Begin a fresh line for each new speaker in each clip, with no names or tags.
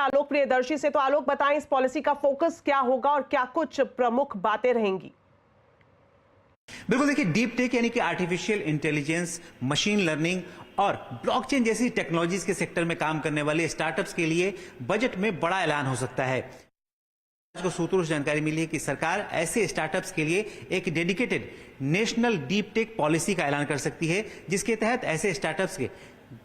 आलोक प्रियदर्शी से। तो आलोक, बताएं इस पॉलिसी का फोकस क्या होगा और क्या कुछ प्रमुख बातें रहेंगी?
बिल्कुल, देखिए, डीप टेक यानी कि आर्टिफिशियल इंटेलिजेंस, मशीन लर्निंग और ब्लॉकचेन जैसी टेक्नोलॉजीज के सेक्टर में काम करने वाले स्टार्टअप्स के लिए बजट में बड़ा ऐलान हो सकता है। को सूत्रों से जानकारी मिली है कि सरकार ऐसे स्टार्टअप्स के लिए एक dedicated national deep tech policy का ऐलान कर सकती है, जिसके तहत ऐसे स्टार्टअप्स के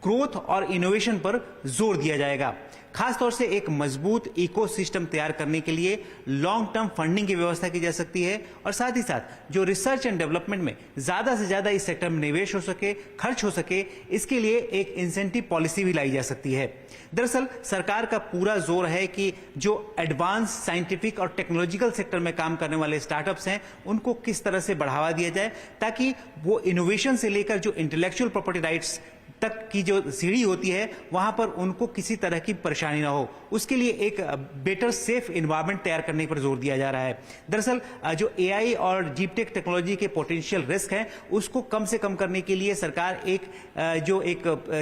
ग्रोथ और इनोवेशन पर जोर दिया जाएगा। खासतौर से एक मजबूत इकोसिस्टम तैयार करने के लिए लॉन्ग टर्म फंडिंग की व्यवस्था की जा सकती है और साथ ही साथ जो रिसर्च एंड डेवलपमेंट में ज्यादा से ज्यादा इस सेक्टर में निवेश हो सके, खर्च हो सके, इसके लिए एक इंसेंटिव पॉलिसी भी लाई जा सकती है। दरअसल सरकार का पूरा जोर है कि जो एडवांस साइंटिफिक और टेक्नोलॉजिकल सेक्टर में काम करने वाले स्टार्टअप्स हैं, उनको किस तरह से बढ़ावा दिया जाए ताकि वो इनोवेशन से लेकर जो इंटेलेक्चुअल प्रॉपर्टी राइट्स तक की जो सीढ़ी होती है वहां पर उनको किसी तरह की परेशानी ना हो। उसके लिए एक बेटर सेफ एनवायरनमेंट तैयार करने पर जोर दिया जा रहा है। दरअसल जो एआई और डीप टेक टेक्नोलॉजी के पोटेंशियल रिस्क हैं उसको कम से कम करने के लिए सरकार एक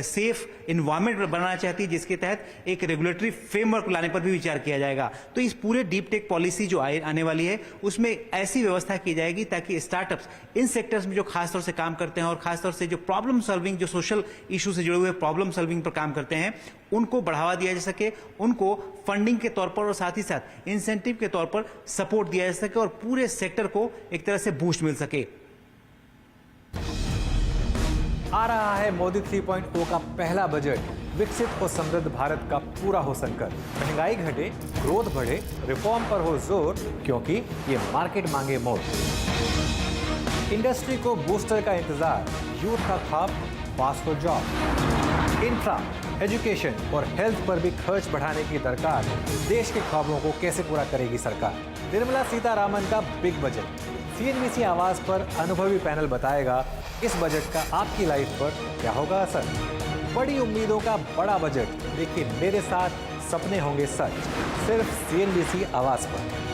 सेफ एनवायरनमेंट बनाना चाहती है, जिसके तहत एक रेगुलेटरी फ्रेमवर्क लाने पर भी विचार किया जाएगा। तो इस पूरे डीप टेक पॉलिसी जो आने वाली है उसमें ऐसी व्यवस्था की जाएगी ताकि स्टार्टअप्स इन सेक्टर्स में जो खासतौर से काम करते हैं और खासतौर से जो प्रॉब्लम सॉल्विंग, जो सोशल इशू से जुड़े हुए प्रॉब्लम सॉल्विंग पर काम करते हैं, उनको बढ़ावा दिया जा सके, उनको फंडिंग के तौर पर और साथ ही साथ इंसेंटिव के तौर पर सपोर्ट दिया जा सके और पूरे सेक्टर को एक तरह से बूस्ट मिल सके।
आ रहा है मोदी 3.0 का पहला बजट। विकसित और समृद्ध भारत का पूरा हो संकल्प। महंगाई घटे, ग्रोथ बढ़े, रिफॉर्म पर हो जोर, क्योंकि ये मार्केट मांगे मोड़। इंडस्ट्री को बूस्टर का इंतजार, यूथ का ख्वाब पास फॉर जॉब। इंफ्रा, एजुकेशन और हेल्थ पर भी खर्च बढ़ाने की दरकार। देश के ख्वाबों को कैसे पूरा करेगी सरकार? निर्मला सीतारामन का बिग बजट। सीएनबीसी आवाज पर अनुभवी पैनल बताएगा इस बजट का आपकी लाइफ पर क्या होगा असर। बड़ी उम्मीदों का बड़ा बजट, लेकिन मेरे साथ सपने होंगे सच। सिर्फ सीएनबीसी आवाज पर।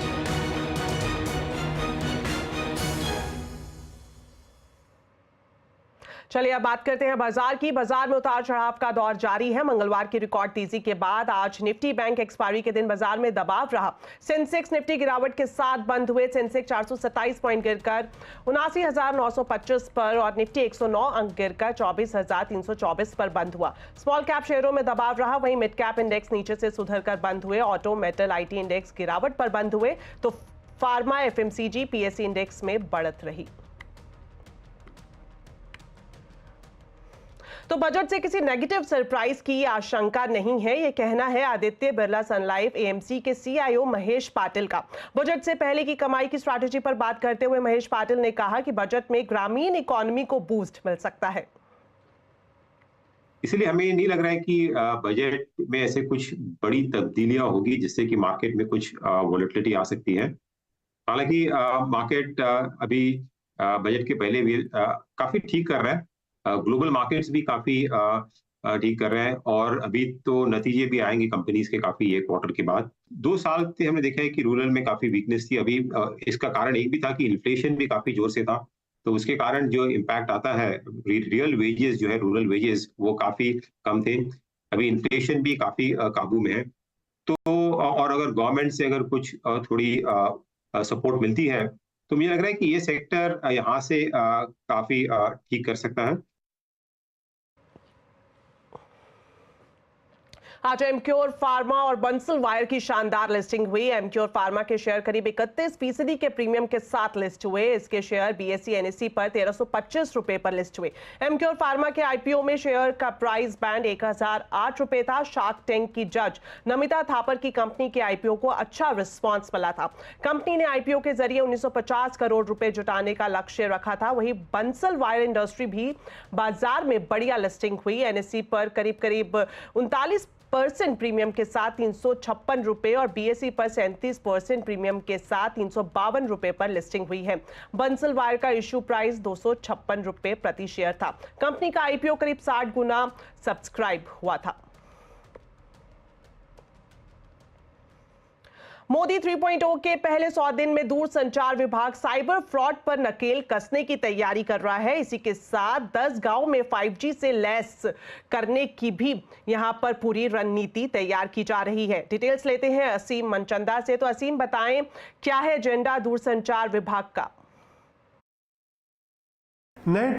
चलिए अब बात करते हैं बाजार की। बाजार में उतार चढ़ाव का दौर जारी है। मंगलवार की रिकॉर्ड तेजी के बाद आज निफ्टी बैंक एक्सपायरी के दिन बाजार में दबाव रहा। सेंसेक्स निफ्टी गिरावट के साथ बंद हुए। सेंसेक्स 427 पॉइंट गिरकर 79,925 पर और निफ्टी 109 अंक गिरकर 24,324 पर बंद हुआ। स्मॉल कैप शेयरों में दबाव रहा, वहीं मिड कैप इंडेक्स नीचे से सुधरकर बंद हुए। ऑटो, मेटल, आईटी इंडेक्स गिरावट पर बंद हुए तो फार्मा, एफएमसीजी, पीएससी इंडेक्स में बढ़त रही। तो बजट से किसी नेगेटिव सरप्राइज की आशंका नहीं है, यह कहना है आदित्य बिरला सन लाइफ एएमसी के सीईओ महेश पाटिल का। बजट से पहले की कमाई की स्ट्रैटेजी पर बात करते हुए महेश पाटिल ने कहा कि बजट में ग्रामीण इकोनॉमी को बूस्ट मिल सकता है।
इसलिए हमें नहीं लग रहा है कि बजट में ऐसे कुछ बड़ी तब्दीलियां होगी जिससे कि मार्केट में कुछ वॉलेटिलिटी आ सकती है। हालांकि मार्केट अभी बजट के पहले भी काफी ठीक कर रहा है। ग्लोबल मार्केट्स भी काफी ठीक कर रहे हैं और अभी तो नतीजे भी आएंगे कंपनीज के काफी ये क्वार्टर के बाद। 2 साल से हमने देखा है कि रूरल में काफी वीकनेस थी। अभी इसका कारण एक भी था कि इन्फ्लेशन भी काफी जोर से था, तो उसके कारण जो इम्पैक्ट आता है, रियल वेजेस जो है, रूरल वेजेस, वो काफी कम थे। अभी इन्फ्लेशन भी काफी काबू में है। तो और अगर गवर्नमेंट से अगर कुछ थोड़ी सपोर्ट मिलती है तो मुझे लग रहा है कि ये सेक्टर यहाँ से काफी ठीक कर सकता है।
आज एमक्योर फार्मा और बंसल वायर की शानदार लिस्टिंग हुई। एमक्योर फार्मा के शेयर करीब 31% के प्रीमियम के साथ लिस्ट हुए। इसके शेयर बीएसई एनएसई पर 1325 रुपए पर लिस्ट हुए। एमक्योर फार्मा के आईपीओ में शेयर का प्राइस बैंड 1008 रुपए था। शार्क टैंक की जज नमिता थापर की कंपनी के आईपीओ को अच्छा रिस्पॉन्स मिला था। कंपनी ने आईपीओ के जरिए 1950 करोड़ रुपए जुटाने का लक्ष्य रखा था। वहीं बंसल वायर इंडस्ट्री भी बाजार में बढ़िया लिस्टिंग हुई। एनएसई पर करीब 39% प्रीमियम के साथ 356 रुपए और बीएसई पर 37% प्रीमियम के साथ 352 रुपए पर लिस्टिंग हुई है। बंसल वायर का इश्यू प्राइस 256 रुपए प्रति शेयर था। कंपनी का आईपीओ करीब 60 गुना सब्सक्राइब हुआ था। मोदी 3.0 के पहले 100 दिन में दूरसंचार विभाग साइबर फ्रॉड पर नकेल कसने की तैयारी कर रहा है। इसी के साथ 10 गांव में 5G से लैस करने की भी यहां पर पूरी रणनीति तैयार की जा रही है। डिटेल्स लेते हैं असीम मनचंदा से। तो असीम, बताएं क्या है एजेंडा दूरसंचार विभाग का?
नए